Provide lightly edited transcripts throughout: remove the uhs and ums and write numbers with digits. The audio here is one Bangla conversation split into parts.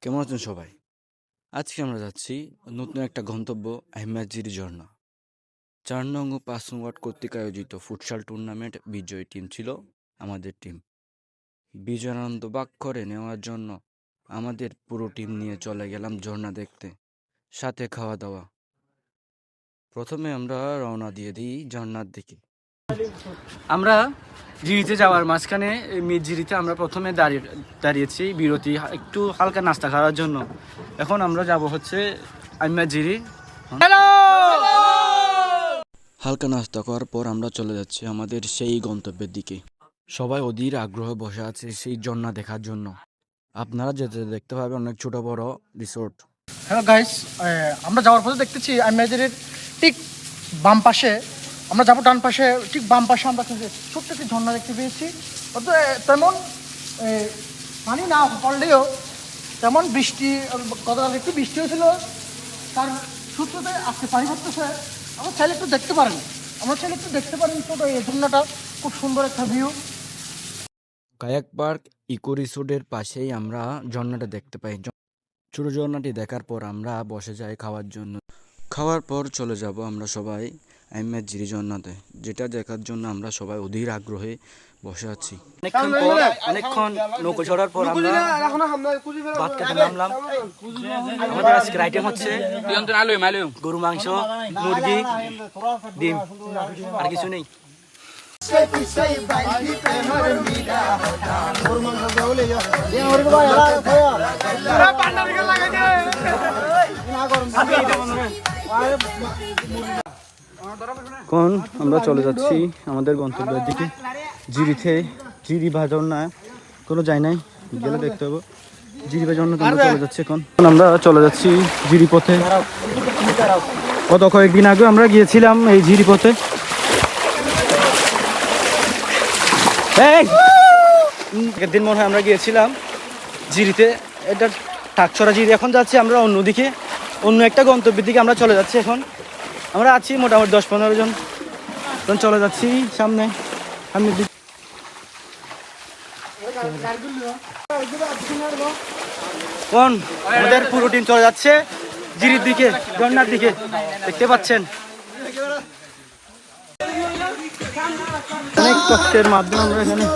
কেমন আছেন সবাই? আজকে আমরা যাচ্ছি নতুন একটা গন্তব্য আহমেদজিরি ঝর্ণা। ৪ নং ও ৫ নং ওয়ার্ড কর্তৃক আয়োজিত ফুটসাল টুর্নামেন্ট বিজয়ী টিম ছিল আমাদের টিম। বিজয় আনন্দ ভাগ করে নেওয়ার জন্য আমাদের পুরো টিম নিয়ে চলে গেলাম ঝর্ণা দেখতে, সাথে খাওয়া দাওয়া। প্রথমে আমরা রওনা দিয়ে দিই ঝর্ণার দিকে। আমরা জিরিতে যাওয়ার মাঝখানে মিরজিরিতে আমরা প্রথমে দাঁড়িয়েছি বিরতি একটু হালকা নাস্তা খাওয়ার জন্য। এখন আমরা যাব হচ্ছে আহমেদজিরি। হালকা নাস্তা করার পর আমরা চলে যাচ্ছি আমাদের সেই গন্তব্যের দিকে। সবাই অধীর আগ্রহে বসে আছে সেই ঝর্ণা দেখার জন্য। আপনারা যেতে দেখতে পাবেন অনেক ছোট বড় রিসোর্ট। হ্যালো গাইস, আমরা যাওয়ার পথে দেখতেছি আহমেদজিরির ঠিক বাম পাশে, আমরা যাবো ডান পাশে, ঠিক বাম পাশে আমরা ছোট্ট একটি ঝর্ণা দেখতে পেয়েছি। অত তেমন পানি না পড়লেও তেমন বৃষ্টি, গতকাল একটু বৃষ্টি হয়েছিল, তার সূত্রতে আজকে পানি পড়তেছে। আমরা চাইলে একটু দেখতে পারেন, ছোটো এই ঝর্ণাটা খুব সুন্দর একটা ভিউ। কায়াক পার্ক ইকো রিসোর্টের পাশেই আমরা ঝর্ণাটা দেখতে পাই। ছোট ঝর্ণাটি দেখার পর আমরা বসে যাই খাওয়ার জন্য। খাওয়ার পর চলে যাব আমরা সবাই আহমেদজিরি ঝর্ণাতে, যেটা দেখার জন্য আমরা সবাই অধীর আগ্রহে বসে আছি। অনেকক্ষণ নৌকো চড়ার পর আমরা ভাত খেতে নামলাম। আমাদের আজকের আইটেম হচ্ছে গরু মাংস, মুরগি, ডিম, আর কিছু নেই। এখন আমরা চলে যাচ্ছি আমাদের গন্তব্যের দিকে, জিরিতে। জিরি বা ঝর্ণা কোনো যাই নাই, গেলে দেখতে হবে। জিরি বা ঝর্ণা আমরা চলে যাচ্ছি। এখন আমরা চলে যাচ্ছি জিরি পথে। গত কয়েকদিন আগে আমরা গিয়েছিলাম এই জিরি পথে। একদিন মনে হয় আমরা গিয়েছিলাম জিরিতে, এটা টাকছড়া জিরি। এখন যাচ্ছি আমরা অন্যদিকে, অন্য একটা গন্তব্যের দিকে আমরা চলে যাচ্ছি। এখন আমরা আছি মোটামুটি 10-15 জন, এখন চলে যাচ্ছি সামনে দিকে। কোন আমাদের পুরো টিম চলে যাচ্ছে জিরির দিকে, ঝর্ণার দিকে, দেখতে পাচ্ছেন। অনেক কষ্টের মাধ্যমে আমরা এখানে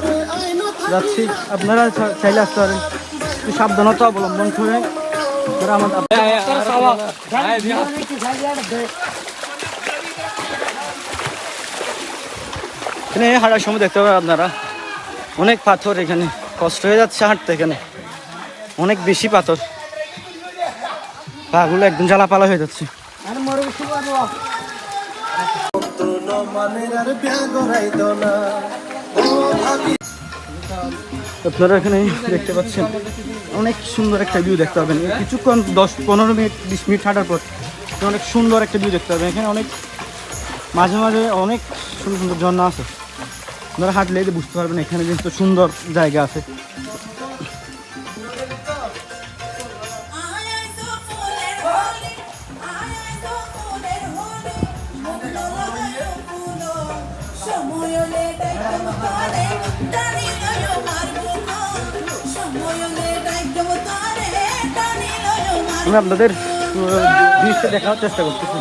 যাচ্ছি, আপনারা চাইলে আসতে পারেন, একটু সাবধানতা অবলম্বন করে। এখানে হাঁটার সময় দেখতে পাবেন আপনারা অনেক পাথর, এখানে কষ্ট হয়ে যাচ্ছে হাঁটতে, এখানে অনেক বেশি পাথর, পাগুলো একদম জ্বালাপালা হয়ে যাচ্ছে। আপনারা এখানে দেখতে পাচ্ছেন অনেক সুন্দর একটা ভিউ দেখতে পাবেন। কিছুক্ষণ 10-15 মিনিট 20 মিনিট হাঁটার পর অনেক সুন্দর একটা ভিউ দেখতে পাবেন। এখানে অনেক মাঝে মাঝে অনেক সুন্দর সুন্দর ঝর্ণা আছে, আপনারা হাঁটলে বুঝতে পারবেন এখানে কিন্তু সুন্দর জায়গা আছে। আমি আপনাদের জিনিসটা দেখার চেষ্টা করতেছি।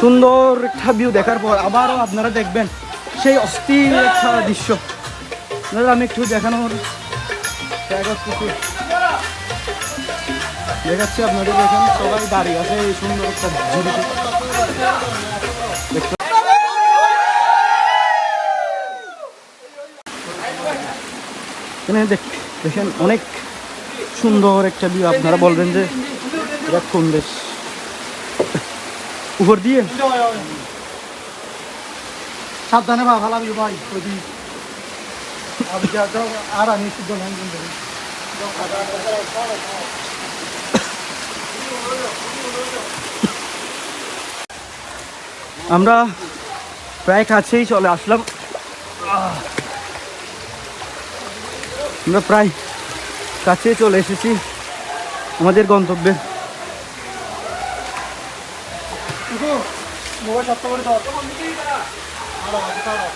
সুন্দর একটা ভিউ দেখার পর আবারও আপনারা দেখবেন সেই অস্থির একটা দৃশ্য। আমি একটু দেখানোর দেখাচ্ছি আপনাদের। দেখেন সবাই দাঁড়িয়ে আছে এই সুন্দর একটা ঝুড়িতে। দেখেন অনেক সুন্দর একটা ভিউ। আপনারা বলবেন যে এটা কোন দেশ? উপর দিয়ে সাবধানে ভালো ভাই, আর আমি আমরা প্রায় কাছেই চলে আসলাম। আমরা প্রায় কাছে চলে এসেছি। আমাদের গন্তব্যে।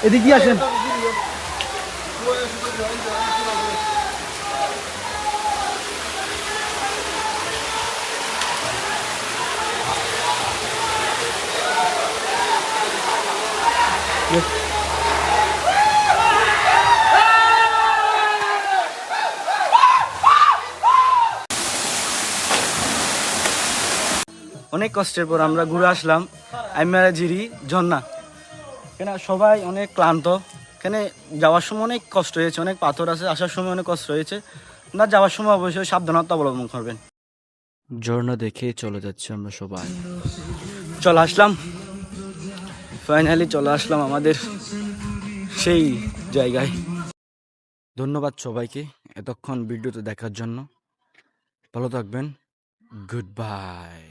এদিক দিয়ে আসেন। অনেক কষ্টের পর আমরা ঘুরে আসলাম আইমারাজিরি ঝর্ণা। এখানে সবাই অনেক ক্লান্ত, এখানে যাওয়ার সময় অনেক কষ্ট হয়েছে, অনেক পাথর আছে, আসার সময় অনেক কষ্ট হয়েছে। না যাওয়ার সময় অবশ্যই সাবধানতা অবলম্বন করবেন। ঝর্ণা দেখে চলে যাচ্ছি আমরা সবাই। চলে আসলাম, ফাইনালি চলে আসলাম আমাদের সেই জায়গায়। ধন্যবাদ সবাইকে এতক্ষণ ভিডিওতে দেখার জন্য। ভালো থাকবেন। Good bye.